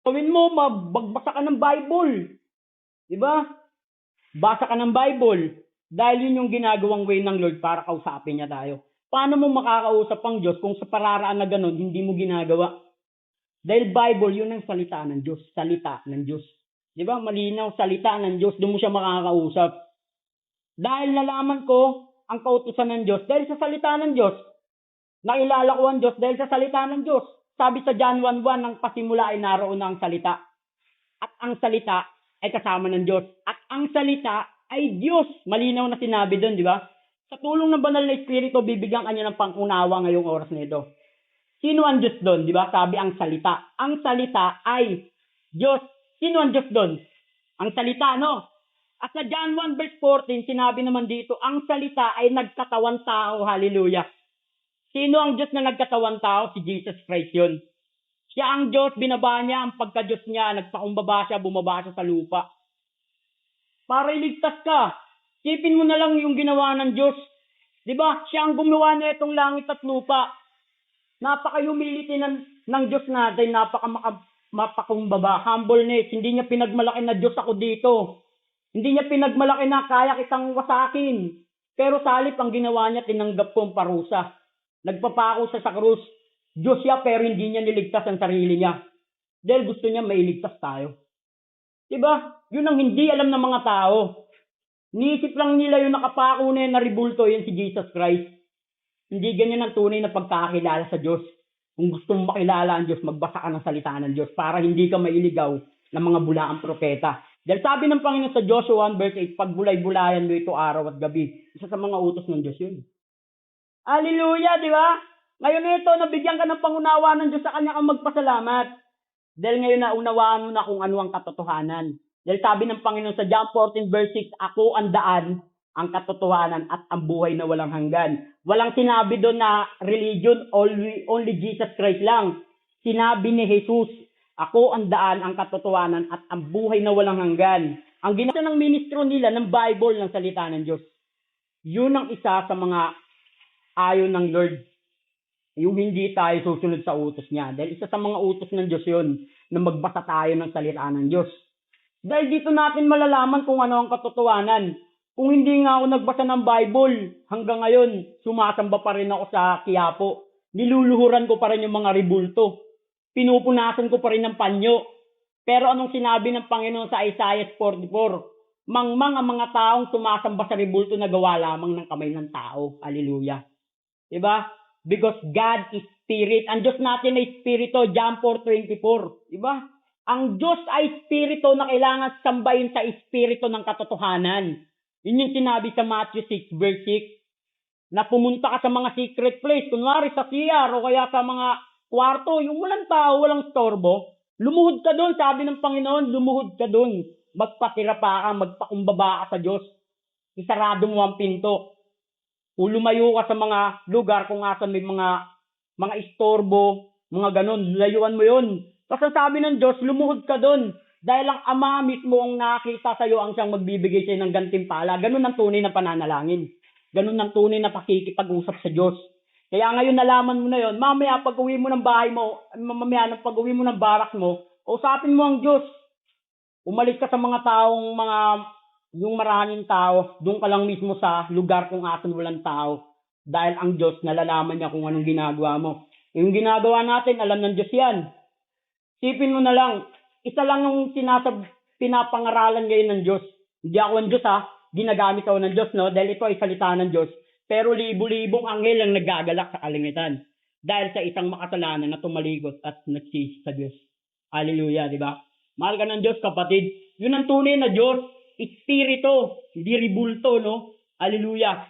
Gawin mo, magbasa ka ng Bible. Di ba? Basa ka ng Bible. Dahil yun yung ginagawang way ng Lord para kausapin niya tayo. Paano mo makakausap ang Diyos kung sa pararaan na ganun, hindi mo ginagawa? Dahil Bible, yun ang salita ng Diyos. Salita ng Diyos. Di ba? Malinaw, salita ng Diyos. Doon mo siya makakausap. Dahil nalaman ko ang kautusan ng Diyos dahil sa salita ng Diyos. Nakilala ko ang Diyos dahil sa salita ng Diyos. Sabi sa John 1:1, ang pasimula ay naroon na ang salita. At ang salita ay kasama ng Diyos. At ang salita ay Diyos. Malinaw na sinabi doon, di ba? Sa tulong ng banal na Espiritu, bibigyan kanya ng pangunawa ngayong oras na ito. Sino ang Diyos doon? Di ba? Sabi ang salita. Ang salita ay Diyos. Sino ang Diyos doon? Ang salita, no? At sa John 1:14, sinabi naman dito, ang salita ay nagkatawan tao. Hallelujah. Sino ang Diyos na nagkatawan tao? Si Jesus Christ yun. Siya ang Diyos, binaba niya ang pagka-Diyos niya, nagpakumbaba siya, bumaba siya sa lupa. Para iligtas ka. Sipin mo na lang yung ginawa ng Diyos. Di ba? Siya ang gumawa na itong langit at lupa. Napaka-humility ng Diyos natin, mapakumbaba, humbleness. Hindi niya pinagmalaki na Diyos ako dito. Hindi niya pinagmalaki na kaya kitang wasakin. Pero sa halip ang ginawa niya, tinanggap ko ang parusa. Nagpapako siya sa krus. Diyos siya pero hindi niya niligtas ang sarili niya. Dahil gusto niya mailigtas tayo. Diba? Yun ang hindi alam ng mga tao. Niisip lang nila yung nakapako na yun na ribulto, yun si Jesus Christ. Hindi ganyan ang tunay na pagkakilala sa Diyos. Kung gusto mong makilala ang Diyos, magbasa ka ng salita ng Diyos para hindi ka mailigaw ng mga bulaang propeta. Dahil sabi ng Panginoon sa Joshua 1:8, pagbulay-bulayan mo ito araw at gabi. Isa sa mga utos ng Diyos yun. Hallelujah, di ba? Ngayon ito, nabigyan ka ng pangunawa ng Diyos, sa Kanya kang magpasalamat. Dahil ngayon naunawaan mo na kung ano ang katotohanan. Dahil sabi ng Panginoon sa John 14:6, ako ang daan, ang katotohanan at ang buhay na walang hanggan. Walang sinabi doon na religion, only Jesus Christ lang. Sinabi ni Jesus, ako ang daan, ang katotohanan at ang buhay na walang hanggan. Ang ginawa ng ministro nila ng Bible, ng salita ng Diyos. Yun ang isa sa mga ayon ng Lord. Yung hindi tayo susunod sa utos niya. Dahil isa sa mga utos ng Diyos yun, na magbasa tayo ng salita ng Diyos. Dahil dito natin malalaman kung ano ang katotohanan. Kung hindi nga ako nagbasa ng Bible, hanggang ngayon, sumasamba pa rin ako sa Quiapo. Niluluhuran ko pa rin yung mga ribulto. Pinupunasan ko pa rin ng panyo. Pero anong sinabi ng Panginoon sa Isaiah 44? Mangmang ang mga taong sumasamba sa ribulto na gawa lamang ng kamay ng tao. Hallelujah. Diba? Because God is Spirit. Ang Diyos natin ay Spirito. John 4:24. Diba? Ang Diyos ay Spirito na kailangan sambahin sa Espiritu ng katotohanan. Yun yung sinabi sa Matthew 6:6. Na pumunta ka sa mga secret place. Kunwari sa CR o kaya sa mga kwarto. Yung walang tao, walang storbo. Lumuhod ka doon. Sabi ng Panginoon, lumuhod ka doon. Magpatira pa ka, magpakumbaba ka sa Diyos. Isarado mo ang pinto. Kung lumayo ka sa mga lugar kung asan may mga istorbo, mga ganun, layuan mo yun. Kasi sabi ng Diyos, lumuhod ka doon. Dahil ang Ama mismo ang nakita sa iyo ang siyang magbibigay sa iyo ng gantimpala. Ganun ang tunay na pananalangin. Ganun ang tunay na pakikipag-usap sa Diyos. Kaya ngayon nalaman mo na yon, mamaya pag-uwi mo ng bahay mo, mamaya pag-uwi mo ng barak mo, usapin mo ang Diyos. Umalis ka sa mga taong yung maraming tao, doon ka lang mismo sa lugar kung asan walang tao. Dahil ang Diyos, nalalaman niya kung anong ginagawa mo. Yung ginagawa natin, alam ng Diyos yan. Sipin mo na lang, isa lang yung pinapangaralan ngayon ng Diyos. Hindi ako ang Diyos ginagamit ako ng Diyos, no? Dahil ito ay salita ng Diyos. Pero libo-libong anghel ang nagagalak sa kalangitan. Dahil sa isang makasalanan na tumaligot at nagsisi sa Diyos. Hallelujah, di ba? Mahal ka ng Diyos, kapatid. Yun ang tunay na Diyos. Espiritu, hindi ribulto, no? Hallelujah.